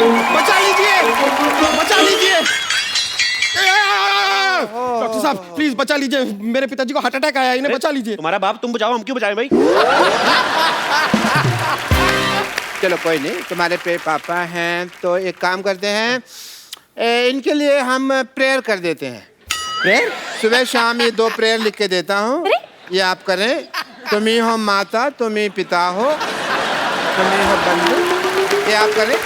बचा लीजिए, बचा लीजिए। डॉक्टर साहब प्लीज बचा लीजिए, मेरे पिताजी को हार्ट अटैक आया, इन्हें बचा लीजिए। तुम्हारा बाप तुम बचाओ, हम क्यों बचाएं भाई? चलो कोई नहीं, तुम्हारे पापा हैं तो एक काम करते हैं, इनके लिए हम प्रेयर कर देते हैं। प्रेयर? सुबह शाम ये 2 प्रेयर लिख के देता हूँ, ये आप करें। तुम ही हो माता, तुम ही पिता हो, तुम ही हो बंधु, ये आप करें,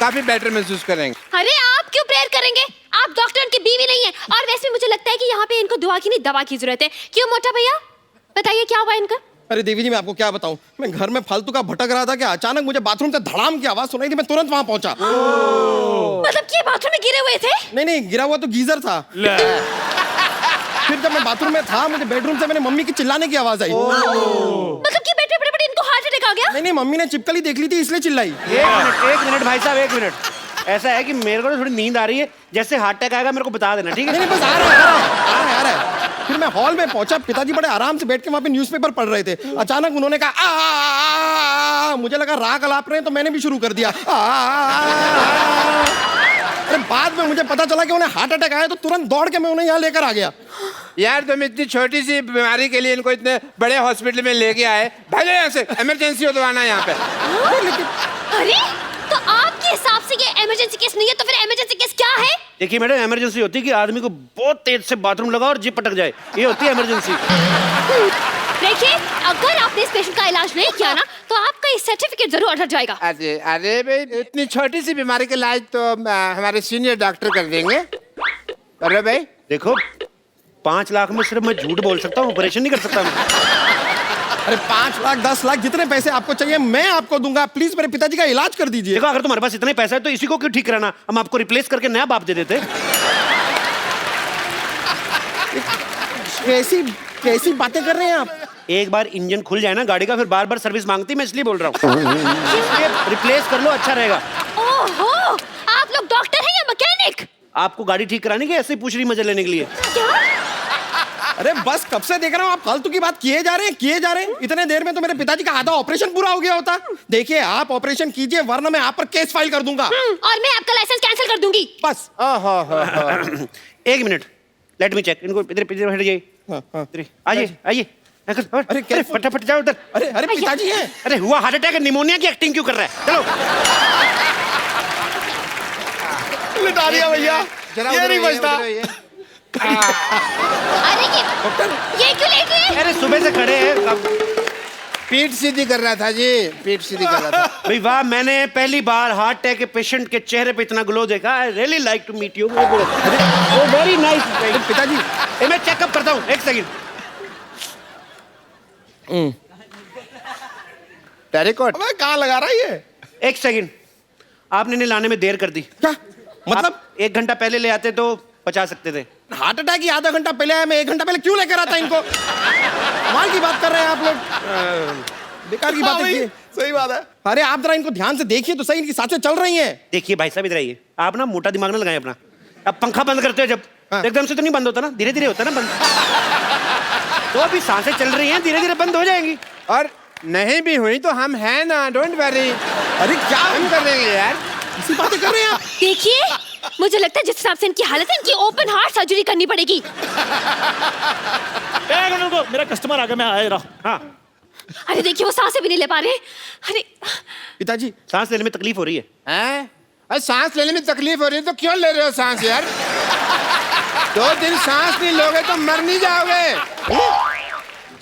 काफी बेटर महसूस करेंगे। अरे आप क्यों प्रेयर करेंगे? आप डॉक्टर उनकी बीवी नहीं है। और वैसे भी मुझे लगता है कि यहाँ पे इनको दुआ की नहीं दवा की जरूरत है। क्यों मोटा भैया, बताइए क्या हुआ इनका? अरे देवी जी मैं आपको क्या बताऊं, मैं घर में फालतू का भटक रहा था कि अचानक मुझे बाथरूम से धड़ाम की आवाज सुनाई दी, मैं तुरंत वहां पहुंचा। मतलब कि बाथरूम में गिरे हुए थे? नहीं, गिरा हुआ तो गीजर था। फिर जब मैं बाथरूम में था, मुझे बेडरूम से मेरे मम्मी की चिल्लाने की आवाज आई। मतलब कि बैठे बड़े इनको हार्ट अटैक आ गया? नहीं, मम्मी ने चिपकली देख ली थी इसलिए चिल्लाई। एक मिनट भाई साहब, 1 मिनट। ऐसा है कि मेरे को थोड़ी नींद आ रही है, जैसे हार्ट अटैक आएगा मेरे को बता देना, ठीक है? नहीं बस आ रहा है। फिर मैं हॉल में पहुंचा, पिताजी बड़े आराम से बैठ के वहां पे न्यूज़पेपर पढ़ रहे थे। अचानक उन्होंने कहा आ, मुझे लगा राग अलाप रहे हैं, तो मैंने भी शुरू कर दिया। अरे बाद में मुझे पता चला कि उन्हें हार्ट अटैक आया, तो तुरंत दौड़ के मैं उन्हें यहाँ लेकर आ गया। यार तुम इतनी छोटी सी बीमारी के लिए इनको इतने बड़े हॉस्पिटल में लेके आए, भागो यहाँ से, इमरजेंसी हो तो आना यहाँ पे। अरे तो आपके हिसाब से ये इमरजेंसी केस नहीं है, तो फिर इमरजेंसी केस क्या है? देखिए मैडम, इमरजेंसी होती है कि आदमी को बहुत तेज से बाथरूम लगा और जिप पटक जाए, ये होती है इमरजेंसी। देखिए अगर आपने इस पेशेंट का इलाज नहीं किया ना, तो आपका ये सर्टिफिकेट जरूर हट जाएगा। अरे भाई, इतनी छोटी सी बीमारी के इलाज तो हमारे सीनियर डॉक्टर कर देंगे। अरे भाई देखो 5 लाख में सिर्फ मैं झूठ बोल सकता हूँ, ऑपरेशन नहीं कर सकता मैं। अरे 5 लाख 10 लाख जितने पैसे आपको चाहिए मैं आपको दूंगा, प्लीज मेरे पिताजी का इलाज कर दीजिए। देखो अगर तुम्हारे पास इतने पैसा है तो इसी को क्यों ठीक कराना, हम आपको रिप्लेस करके नया बाप दे देते। कैसी बातें कर रहे हैं आप? एक बार इंजन खुल जाए ना गाड़ी का, फिर बार बार सर्विस मांगती, मैं इसलिए बोल रहा हूँ। रिप्लेस कर लो, अच्छा रहेगा। ओहो, आप लोग डॉक्टर हैं या मैकेनिक? आपको गाड़ी ठीक कराने की ऐसे ही पूछ रही मजे लेने के लिए? अरे बस कब से देख रहा हूँ आप फालतू की बात किए जा रहे हैं। इतने देर में तो मेरे पिताजी का आधा ऑपरेशन पूरा हो गया होता। देखिए आप ऑपरेशन कीजिए, वरना मैं आप पर केस फाइल कर दूंगा। और मैं आपका लाइसेंस कैंसिल कर दूंगी। बस। 1 मिनट, लेट मी चेक। इनको इधर हट जाइए। आइए। अरे फटाफट जाओ उधर। अरे पिताजी हैं। अरे हुआ हार्ट अटैक, निमोनिया की एक्टिंग क्यों कर रहा है? चलो लिटा दिया भैया, ये नहीं बचता। अरे ये क्यों लेट गए? अरे सुबह से खड़े हैं। पीठ सीधी कर रहा था जी, पीठ सीधी कर रहा था। भाई वाह, मैंने पहली बार हार्ट अटैक के पेशेंट के चेहरे पे इतना ग्लो देखा। I really like to meet you. Very nice. पिताजी मैं चेकअप करता हूँ, 1 सेकंड। टेरिकॉट कहाँ लगा रहा है ये? 1 सेकंड, आपने इन्हें लाने में देर कर दी। क्या मतलब? 1 घंटा पहले ले आते तो बचा सकते थे। हार्ट अटैक ही आधा घंटा पहले आया, मैं 1 घंटा पहले क्यों लेकर आता इनको? कमाल की बात कर रहे हैं आप लोग, बेकार की बातें की। सही बात है। अरे आप जरा इनको ध्यान से देखिए तो सही, इनकी सांसें चल रही हैं। देखिए भाई साहब, इधर आइए। आप ना मोटा दिमाग ना लगाएं अपना। अब पंखा बंद करते हो जब, एकदम से तो नहीं बंद होता ना, धीरे धीरे होता ना बंद। तो अभी सांसें चल रही हैं, धीरे धीरे बंद हो जाएंगी। और नहीं भी हुई तो हम हैं ना, डोंट वरी। अरे क्या हम कर देंगे यार, इसी बातें कर रहे हैं आप? देखिए मुझे लगता है जिस हिसाब से इनकी हालत है, इनकी ओपन हार्ट सर्जरी करनी पड़ेगी। मेरा कस्टमर आ गया, मैं आ रहा। हाँ अरे देखिए वो सांसें भी नहीं ले पा रहे। अरे पिताजी सांस लेने में तकलीफ हो रही है। हैं? अरे सांस लेने में तकलीफ हो रही है तो क्यों ले रहे हो सांस यार? 2 दिन सांस नहीं लोगे तो मर नहीं जाओगे।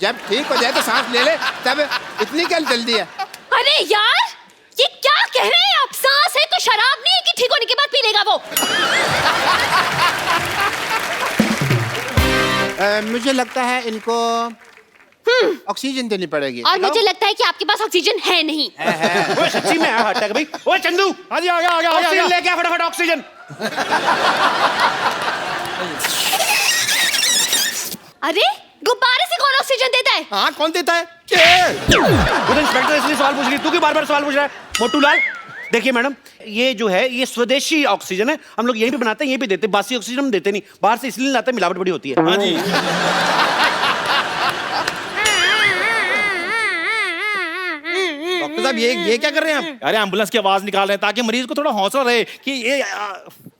जब ठीक हो जाए तो सांस ले ले, तब इतनी क्या जल्दी है? अरे यार ये क्या कह रहे हैं आप? सांस है तो शराब नहीं है कि ठीक होने के बाद पी लेगा वो? मुझे लगता है इनको ऑक्सीजन देनी पड़ेगी। और मुझे लगता है कि आपके पास ऑक्सीजन है नहीं। वो सच्ची में है हार्ट अटैक भाई। ओए चंदू, हाँ जी, आ गया ऑक्सीजन लेके आ फटाफट, ऑक्सीजन। अरे गुब्बारे से कौन ऑक्सीजन देता है? हाँ कौन देता है? खुद इंस्पेक्टर इसलिए सवाल पूछ रही, तू क्यों बार-बार सवाल पूछ रहा है? मोटू लाल, देखिए मैडम, ये जो है ये स्वदेशी ऑक्सीजन है, हम लोग यहीं पे बनाते हैं, यहीं पे देते हैं। बासी ऑक्सीजन हम देते नहीं, बाहर से इसलिए लाते हैं, मिलावट बड़ी होती है। हाँ जी। डॉक्टर साहब ये क्या कर रहे हैं आप? अरे एम्बुलेंस की आवाज निकाल रहे हैं ताकि मरीज को थोड़ा हौसला रहे कि ये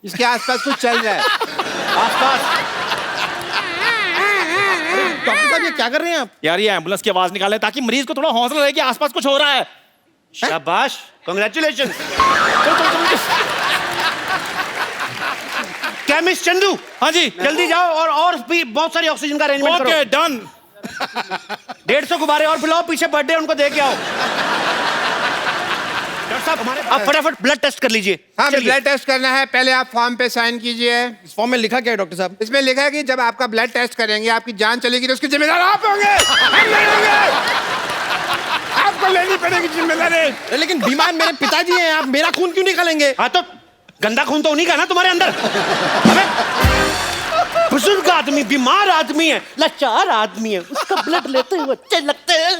इसके आसपास कुछ चल रहा है। आसपास डॉक्टर साहब ये क्या कर रहे हैं आप? यार ये एम्बुलेंस की आवाज निकाल रहे हैं ताकि मरीज को थोड़ा हौसला रहे कि आसपास कुछ हो रहा है। शाबाश, कांग्रेचुलेशन। केमिस्ट चंदू, हाँ जी जल्दी जाओ और भी बहुत सारी ऑक्सीजन का अरेंजमेंट करो। Okay done. 150 गुब्बारे और बुलाओ, पीछे बर्थडे उनको दे के आओ। डॉक्टर साहब हमारे आप फटाफट ब्लड टेस्ट कर लीजिए। हाँ, चलिए। ब्लड टेस्ट करना है। पहले आप फॉर्म पे साइन कीजिए। इस फॉर्म में लिखा क्या है डॉक्टर साहब? इसमें लिखा है कि जब आपका ब्लड टेस्ट करेंगे, आपकी जान चलेगी तो उसके जिम्मेदार आप होंगे, हम नहीं होंगे। आपको लेनी पड़ेगी जिम्मेदारी। लेकिन बीमार मेरे पिताजी हैं, आप मेरा खून क्यों निकालेंगे? हाँ तो गंदा खून तो उन्हीं का ना तुम्हारे अंदर। बुजुर्ग आदमी, बीमार आदमी है, लाचार आदमी है, उसका ब्लड लेते हुए अच्छे लगते हैं।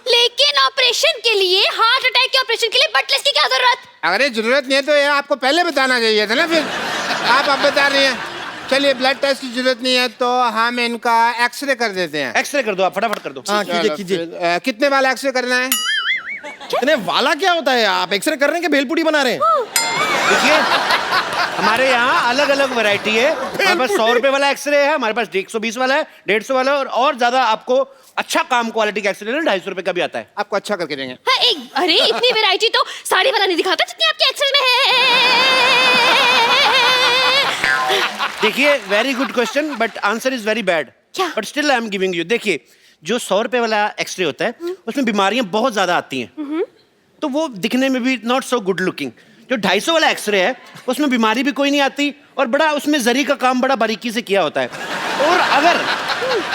लेकिन ऑपरेशन के लिए, हार्ट अटैक के ऑपरेशन के लिए ब्लड टेस्ट की क्या जरूरत? अगर ये जरूरत नहीं है तो ये आपको पहले बताना चाहिए था ना। फिर आप अब बता रही हैं। चलिए, ब्लड टेस्ट की जरूरत नहीं है तो हम इनका एक्सरे कर देते हैं। एक्सरे कर दो, आप फटाफट कर दो। हाँ कीजिए चलो, कीजिए। फिर, कितने वाला एक्सरे करना है? इतने वाला क्या होता है? आप एक्सरे कर रहे हैं कि भेलपुड़ी बना रहे हैं? देखिए, हमारे यहाँ अलग अलग वैरायटी है। हमारे पास 100 रुपए वाला एक्सरे है, हमारे पास 120 वाला है, 150 वाला है, और ज्यादा आपको अच्छा काम क्वालिटी का एक्सरे 250 रुपए का भी आता है। आपको अच्छा करके देंगे। हाँ, अरे इतनी वैरायटी तो साड़ी वाला नहीं दिखाता जितनी आपके एक्सेल में है। देखिए, very good question but answer is very bad. क्या? But still I am giving you. देखिए, जो 100 रुपए वाला एक्सरे होता है उसमें बीमारियां बहुत ज्यादा आती हैं, तो वो दिखने में भी नॉट सो गुड लुकिंग। जो 250 वाला एक्सरे है उसमें बीमारी भी कोई नहीं आती और बड़ा उसमें जरी का काम बड़ा बारीकी से किया होता है। और अगर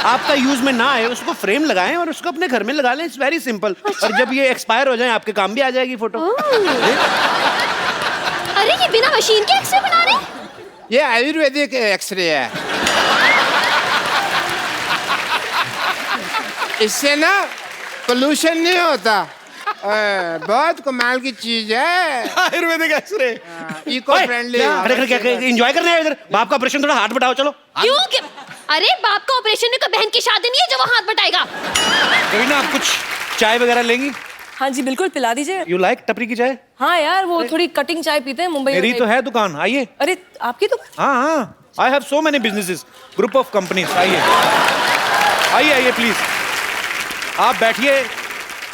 आपका यूज में ना आए, उसको फ्रेम लगाएं और उसको अपने घर में लगा लें। It's very simple. और जब ये एक्सपायर हो जाए आपके काम भी आ जाएगी फोटो। अरे ये बिना मशीन के एक्सरे बना रहे हैं? ये आयुर्वेदिक एक्सरे है। इससे ना पोल्यूशन नहीं होता। बहुत कमाल की चीज है आयुर्वेदिक एक्सरे। Eco friendly. एंजॉय करने आए इधर। बाप का ऑपरेशन, थोड़ा हाथ बटाओ चलो। क्यों? अरे बाप का ऑपरेशन में कोई बहन की शादी नहीं है जो वो हाथ बटाएगा। कोई ना, आप कुछ चाय वगैरह लेंगी? हाँ जी बिल्कुल, पिला दीजिए। यू लाइक टपरी की चाय? हाँ यार, वो थोड़ी कटिंग चाय पीते हैं मुंबई मेरी में। तो है दुकान, आइए। अरे आपकी तो हाँ हाँ, I have so many businesses, group of companies. आइए आइए आइए प्लीज, आप बैठिए,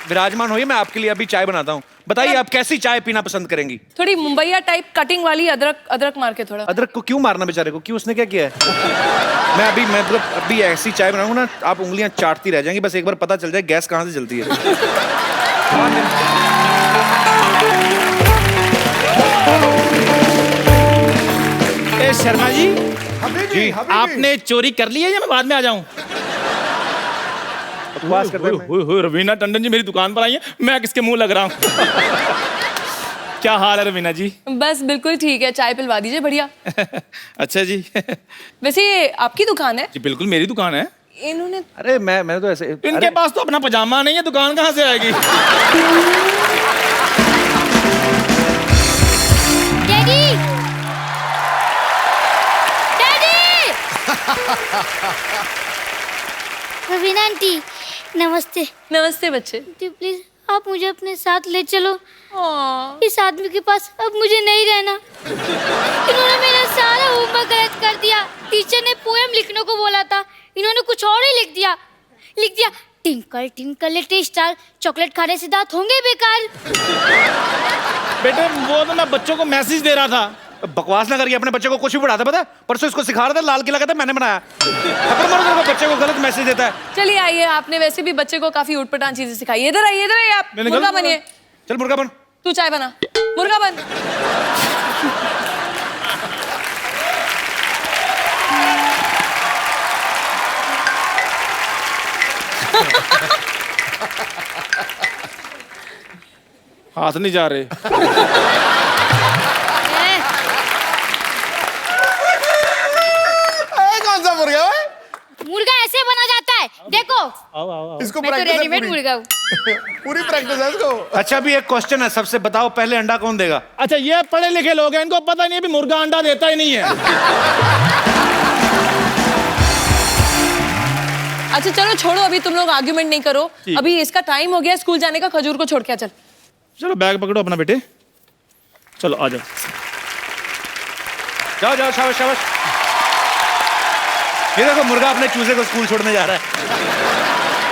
विराजमान होइए। मैं आपके लिए अभी चाय बनाता हूँ। बताइए आप कैसी चाय पीना पसंद करेंगी? थोड़ी मुंबईया टाइप कटिंग वाली, अदरक अदरक मार के थोड़ा। अदरक को क्यों मारना बेचारे को? क्यों, उसने क्या किया है? मैं अभी ऐसी चाय बनाऊंगा ना, आप उंगलियां चाटती रह जाएंगी। बस एक बार पता चल जाए गैस कहाँ से जलती है। ए शर्मा जी, जी आपने चोरी कर ली है या मैं बाद में आ जाऊं? बकवास कर रहे हैं। रवीना टंडन जी मेरी दुकान पर आई है, मैं किसके मुंह लग रहा हूँ? क्या हाल है रवीना जी? बस बिल्कुल ठीक है, चाय पिलवा दीजिए बढ़िया। अच्छा जी। वैसे ये आपकी दुकान है? जी बिल्कुल मेरी दुकान है। इन्होंने अरे मैं तो ऐसे, इनके अरे, पास तो अपना पजामा नहीं है, दुकान कहाँ से आएगी? Daddy, daddy. रवीना आंटी नमस्ते। नमस्ते बच्चे। आंटी प्लीज आप मुझे अपने साथ ले चलो। हाँ। इस आदमी के पास अब मुझे नहीं रहना। इन्होंने मेरा सारा होमवर्क गलत कर दिया। टीचर ने पोएम लिखने को बोला था, इन्होंने कुछ और ही लिख दिया। Twinkle twinkle little star, chocolate खाने से दांत होंगे बेकार। बेटे वो तो मैं बच्चों को मैसेज दे रहा था। बकवास ना करिए, अपने बच्चे को कुछ भी पढ़ाता पता है? परसों इसको सिखा रहा था, लाल किला कहता मैंने बनाया। थप्पड़ मारो तेरे को, बच्चे को गलत मैसेज देता है। चलिए आइए, आपने वैसे भी बच्चे को काफी उठपटांग चीजें सिखाई। इधर आइए आप। मैंने मुर्गा गलत बनिए। चल मुर्गा बन। तू चाय बना, मुर्गा बन। हाथ नहीं जा रहे। कौन सा मुर्गा है? मुर्गा ऐसे बना जाता है, देखो। आओ आओ आओ। इसको मैं तो प्रैक्टिस है रेडीमेड पूरी। मुर्गा हूँ। पूरी प्रैक्टिस है इसको। अच्छा अभी एक क्वेश्चन है, सबसे बताओ पहले अंडा कौन देगा? अच्छा ये पढ़े लिखे लोग हैं, इनको पता नहीं है भी मुर्गा अंडा देता ही नहीं है। अच्छा चलो छोड़ो, अभी तुम लोग आर्ग्यूमेंट नहीं करो। अभी इसका टाइम हो गया स्कूल जाने का, खजूर को छोड़ के आ, चल। चलो बैग पकड़ो अपना बेटे, चलो आ जाओ। जाओ जाओ, शाबाश शाबाश। ये देखो मुर्गा अपने चूजे को स्कूल छोड़ने जा रहा है।